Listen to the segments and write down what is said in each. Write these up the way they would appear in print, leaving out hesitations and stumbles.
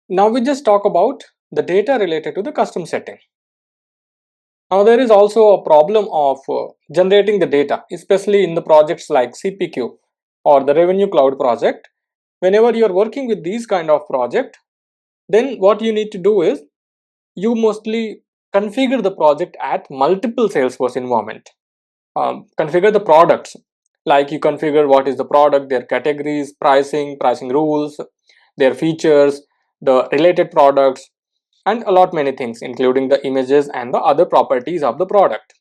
Now we just talk about the data related to the custom setting. Now there is also a problem of generating the data, especially in the projects like CPQ or the Revenue Cloud project. Whenever you are working with these kind of project, then what you need to do is you mostly configure the project at multiple Salesforce environment. Configure the products, like you configure what is the product, their categories, pricing rules, their features, the related products, and a lot many things, including the images and the other properties of the product.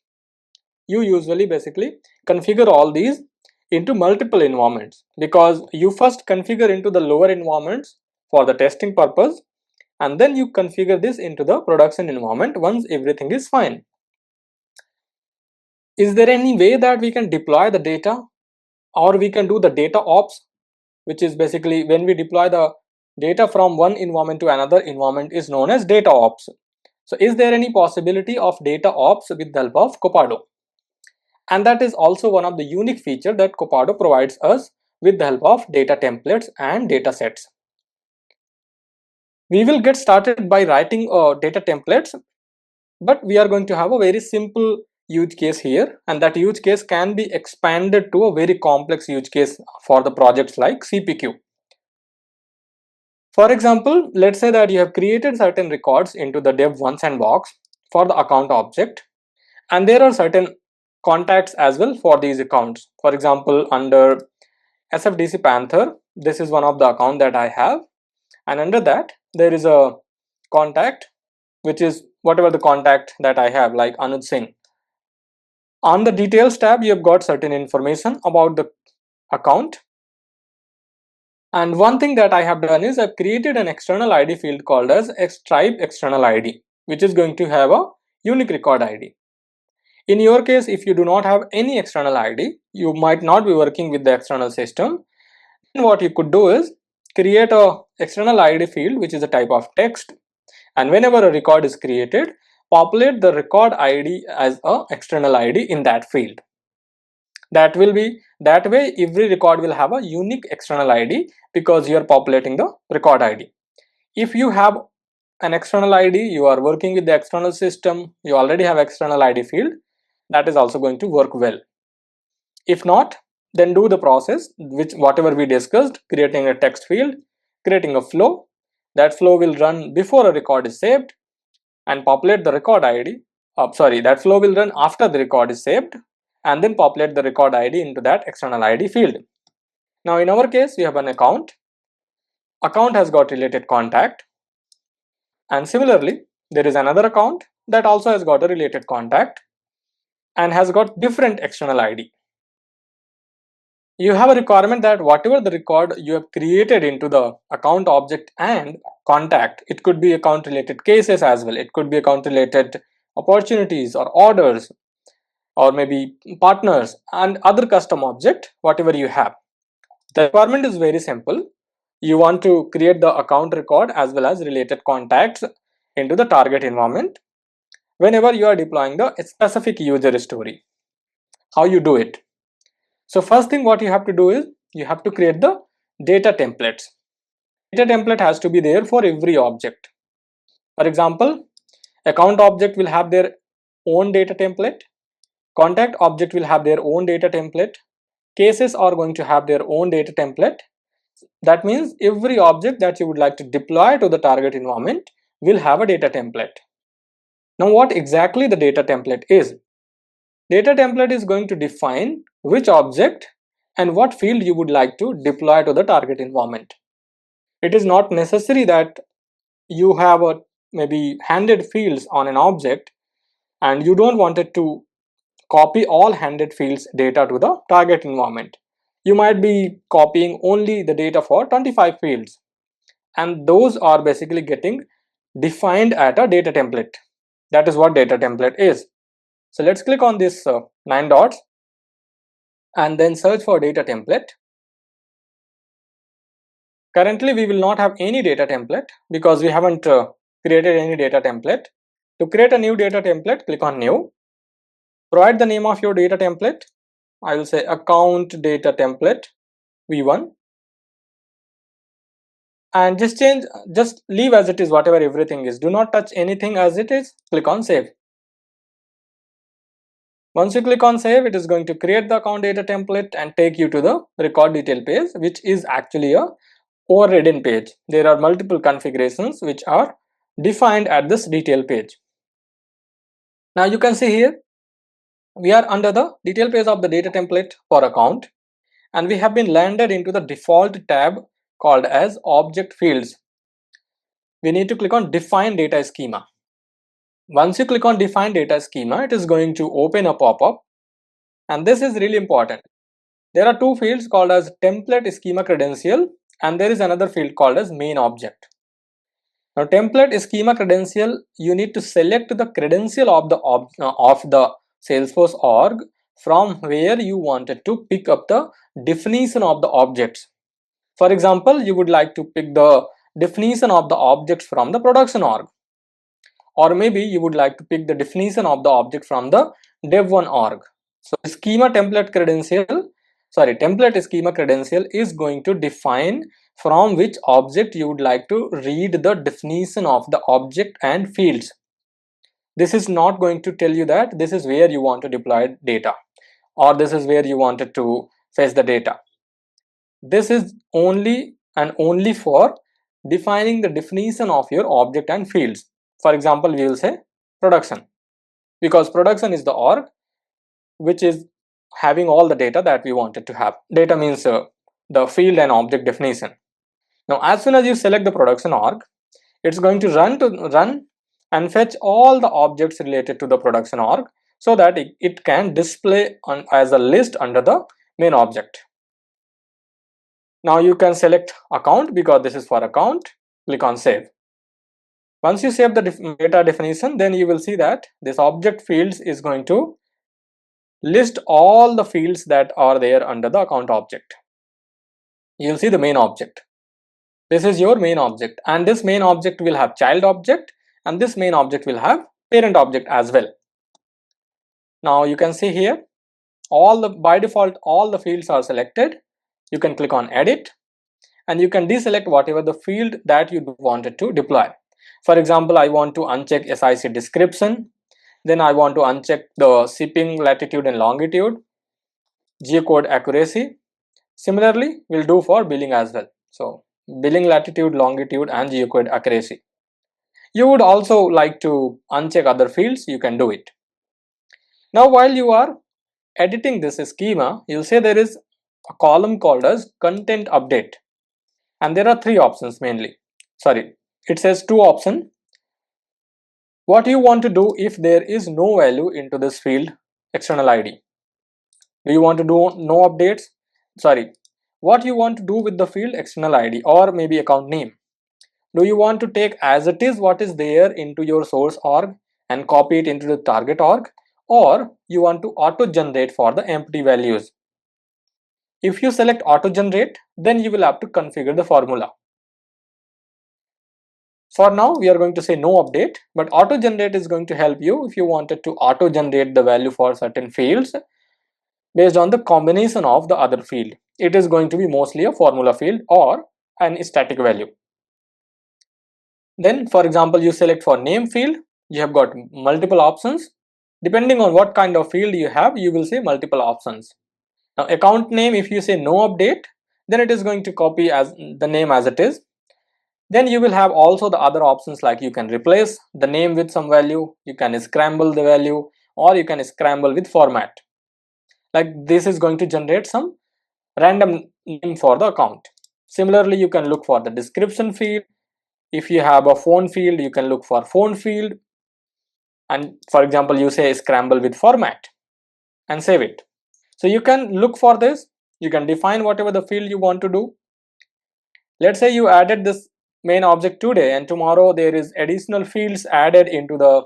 You usually basically configure all these into multiple environments, because you first configure into the lower environments for the testing purpose, and then you configure this into the production environment once everything is fine. Is there any way that we can deploy the data, or we can do the data ops, which is basically when we deploy the data from one environment to another environment is known as data ops. So is there any possibility of data ops with the help of Copado? And that is also one of the unique features that Copado provides us with the help of data templates and data sets. We will get started by writing data templates, but we are going to have a very simple use case here, and that use case can be expanded to a very complex use case for the projects like CPQ. For example, let's say that you have created certain records into the dev1 sandbox for the account object, and there are certain contacts as well for these accounts. For example, under sfdcpanther, this is one of the account that I have, and under that there is a contact which is whatever the contact that I have, like Amit Singh. On the details tab, you have got certain information about the account. And one thing that I have done is I've created an external ID field called as tribe external ID, which is going to have a unique record ID. In your case, if you do not have any external ID, you might not be working with the external system. And what you could do is create a external ID field, which is a type of text. And whenever a record is created, populate the record ID as a external ID in that field. That way every record will have a unique external ID, because you are populating the record ID. If you have an external ID, you are working with the external system, you already have external ID field, that is also going to work well. If not, then do the process which whatever we discussed, creating a text field, creating a flow. That flow will run before a record is saved and populate the record ID. That flow will run after the record is saved and then populate the record ID into that external ID field. Now in our case, we have an account. Account has got related contact, and similarly there is another account that also has got a related contact and has got different external ID. You have a requirement that whatever the record you have created into the account object and contact, it could be account related cases as well, it could be account related opportunities or orders, or maybe partners and other custom object, whatever you have. The requirement is very simple. You want to create the account record as well as related contacts into the target environment whenever you are deploying the specific user story. How you do it? So first thing what you have to do is you have to create the data templates. Data template has to be there for every object. For example, account object will have their own data template, contact object will have their own data template, cases are going to have their own data template. That means every object that you would like to deploy to the target environment will have a data template. Now what exactly the data template is? Data template is going to define which object and what field you would like to deploy to the target environment. It is not necessary that you have a maybe handed fields on an object and you don't want it to copy all handed fields data to the target environment. You might be copying only the data for 25 fields, and those are basically getting defined at a data template. That is what data template is. So let's click on this 9 dots and then search for data template. Currently we will not have any data template because we haven't created any data template. To create a new data template, click on new. Provide the name of your data template. I will say account data template v1. and just leave as it is whatever everything is. Do not touch anything as it is. Click on save. Once you click on save, it is going to create the account data template and take you to the record detail page, which is actually a overridden page. There are multiple configurations which are defined at this detail page. Now you can see here we are under the detail page of the data template for account, and we have been landed into the default tab called as object fields. We need to click on define data schema. Once you click on define data schema, it is going to open a pop-up, and this is really important. There are two fields called as template schema credential, and there is another field called as main object. Now template schema credential, you need to select the credential of the Salesforce org from where you wanted to pick up the definition of the objects. For example, you would like to pick the definition of the objects from the production org, or maybe you would like to pick the definition of the object from the dev1 org. So template schema credential is going to define from which object you would like to read the definition of the object and fields. This is not going to tell you that this is where you want to deploy data, or this is where you wanted to fetch the data. This is only and only for defining the definition of your object and fields. For example, we will say production, because production is the org which is having all the data that we wanted to have. Data means the field and object definition. Now as soon as you select the production org, it's going to run and fetch all the objects related to the production org, so that it can display as a list under the main object. Now you can select account, because this is for account. Click on save. Once you save the data definition, then you will see that this object fields is going to list all the fields that are there under the account object. You'll see the main object. This is your main object, and this main object will have child object, and this main object will have parent object as well. Now you can see here by default all the fields are selected. You can click on edit, and you can deselect whatever the field that you wanted to deploy. For example, I want to uncheck SIC description, then I want to uncheck the shipping latitude and longitude, geocode accuracy. Similarly, we'll do for billing as well. So billing latitude, longitude and geocode accuracy. You would also like to uncheck other fields, you can do it. Now while you are editing this schema, you'll say there is a column called as content update, and there are three options mainly. It says two options. What you want to do if there is no value into this field external ID? Do you want to do no updates? What you want to do with the field external ID or maybe account name? Do you want to take as it is what is there into your source org and copy it into the target org, or you want to auto generate for the empty values? If you select auto generate, then you will have to configure the formula. For now, we are going to say no update, but auto generate is going to help you if you wanted to auto generate the value for certain fields based on the combination of the other field. It is going to be mostly a formula field or an static value. Then for example, you select for name field, you have got multiple options. Depending on what kind of field you have, you will see multiple options. Now account name, if you say no update, then it is going to copy as the name as it is. Then you will have also the other options, like you can replace the name with some value, you can scramble the value, or you can scramble with format. Like this is going to generate some random name for the account. Similarly, you can look for the description field. If you have a phone field, you can look for phone field, and for example you say scramble with format and save it. So you can look for this, you can define whatever the field you want to do. Let's say you added this main object today, and tomorrow there is additional fields added into the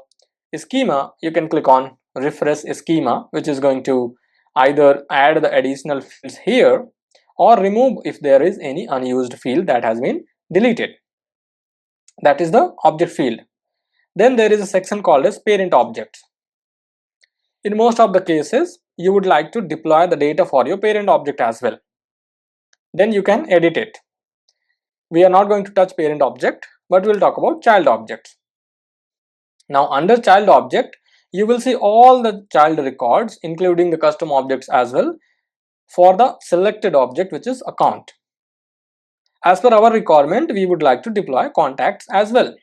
schema. You can click on refresh schema, which is going to either add the additional fields here or remove if there is any unused field that has been deleted. That is the object field. Then there is a section called as parent objects. In most of the cases, you would like to deploy the data for your parent object as well. Then you can edit it. We are not going to touch parent object, but we'll talk about child objects. Now under child object, you will see all the child records including the custom objects as well for the selected object, which is account. As per our requirement, we would like to deploy contacts as well.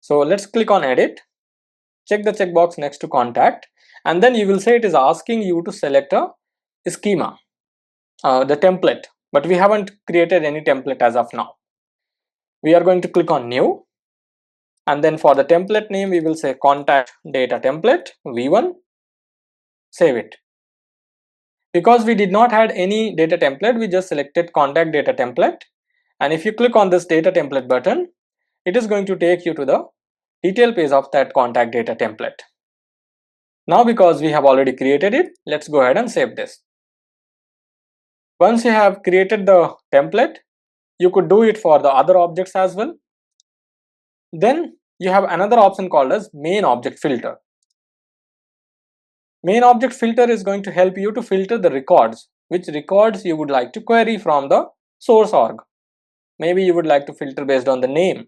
So let's click on edit, check the checkbox next to contact, and then you will say it is asking you to select a schema, the template, but we haven't created any template as of now. We are going to click on new, and then for the template name we will say contact data template v1, save it. Because we did not add any data template, we just selected contact data template, and if you click on this data template button, it is going to take you to the detail page of that contact data template. Now because we have already created it, let's go ahead and save this. Once you have created the template, you could do it for the other objects as well. Then you have another option called as main object filter. Main object filter is going to help you to filter the records, which records you would like to query from the source org. Maybe you would like to filter based on the name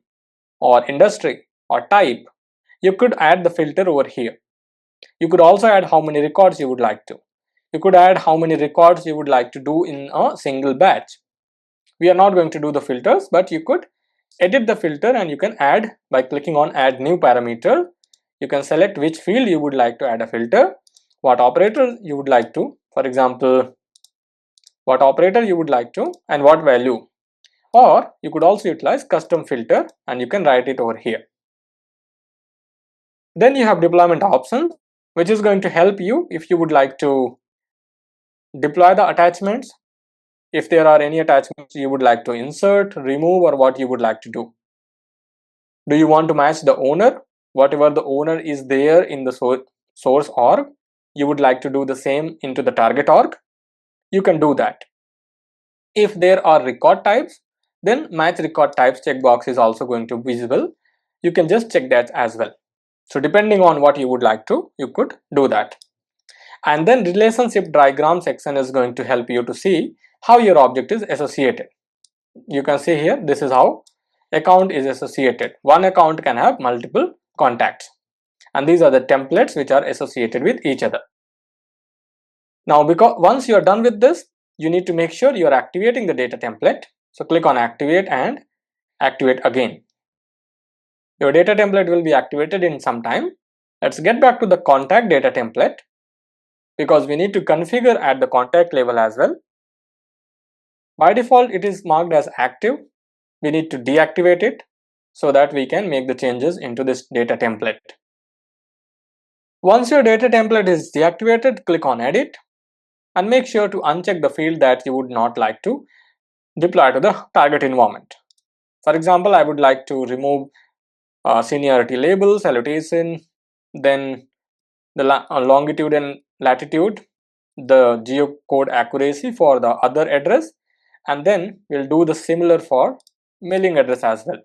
or industry or type. You could add the filter over here. You could also add how many records you would like to. You could add how many records you would like to do in a single batch. We are not going to do the filters, but you could edit the filter and you can add by clicking on add new parameter. You can select which field you would like to add a filter, what operator you would like to, for example, what operator you would like to and what value. Or you could also utilize custom filter and you can write it over here. Then you have deployment options, which is going to help you if you would like to deploy the attachments, if there are any attachments you would like to insert, remove, or what you would like to do. Do you want to match the owner? Whatever the owner is there in the source org, you would like to do the same into the target org, you can do that. If there are record types, then match record types checkbox is also going to be visible. You can just check that as well. So depending on what you would like to, you could do that. And then relationship diagram section is going to help you to see how your object is associated. You can see here, this is how account is associated. One account can have multiple contacts, and these are the templates which are associated with each other. Now because once you are done with this, you need to make sure you are activating the data template. So click on activate and activate again. Your data template will be activated in some time. Let's get back to the contact data template, because we need to configure at the contact level as well. By default it is marked as active. We need to deactivate it so that we can make the changes into this data template. Once your data template is deactivated, click on edit and make sure to uncheck the field that you would not like to deploy to the target environment. For example, I would like to remove seniority label, salutation, then the longitude and latitude, the geocode accuracy for the other address, and then we'll do the similar for mailing address as well.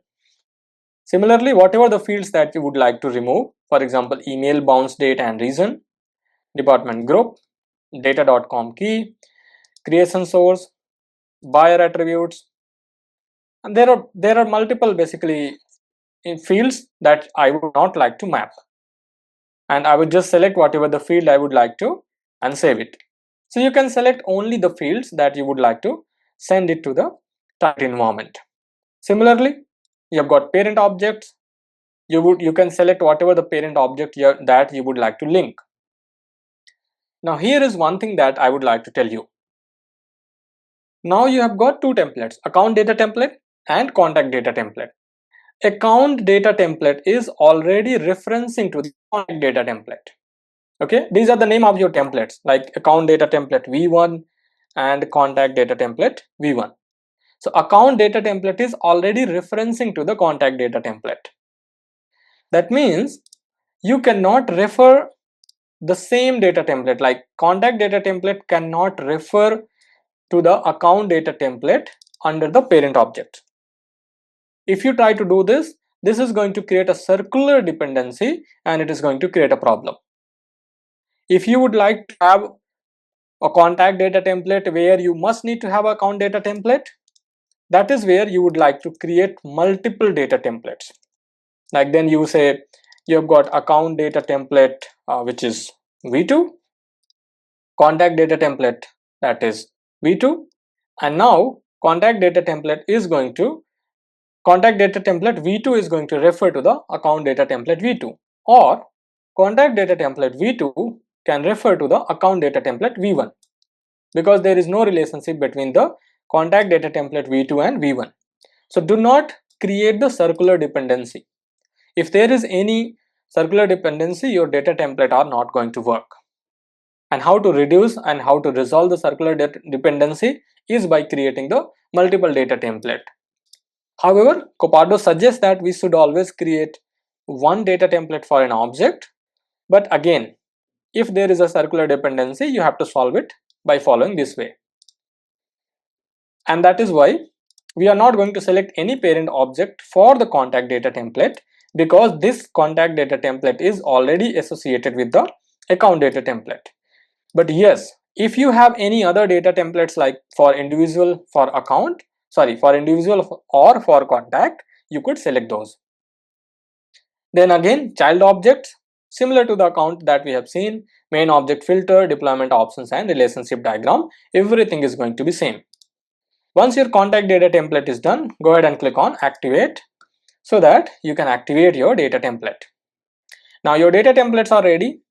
Similarly, whatever the fields that you would like to remove, for example, email bounce date and reason, department group, data.com key, creation source, buyer attributes, and there are multiple basically in fields that I would not like to map, and I would just select whatever the field I would like to and save it. So you can select only the fields that you would like to send it to the target environment. Similarly, you have got parent objects. You can select whatever the parent object that you would like to link. Now here is one thing that I would like to tell you. Now you have got two templates, account data template and contact data template. Account data template is already referencing to the contact data template. Okay, these are the name of your templates, like account data template v1 and contact data template v1. So account data template is already referencing to the contact data template. That means you cannot refer the same data template, like contact data template cannot refer to the account data template under the parent object. If you try to do this, this is going to create a circular dependency and it is going to create a problem. If you would like to have a contact data template where you must need to have account data template, that is where you would like to create multiple data templates. Like then you say you've got account data template, which is V2, contact data template, that is V2, and now contact data template V2 is going to refer to the account data template V2, or contact data template V2 can refer to the account data template V1, because there is no relationship between the contact data template V2 and V1. So do not create the circular dependency. If there is any circular dependency, your data template are not going to work. And how to reduce and how to resolve the circular dependency is by creating the multiple data template. However, Copado suggests that we should always create one data template for an object. But again, if there is a circular dependency, you have to solve it by following this way. And that is why we are not going to select any parent object for the contact data template, because this contact data template is already associated with the account data template. But yes, if you have any other data templates like for individual, for individual or for contact, you could select those. Then again, child objects, similar to the account that we have seen, main object filter, deployment options and relationship diagram, everything is going to be same. Once your contact data template is done, go ahead and click on activate so that you can activate your data template. Now your data templates are ready.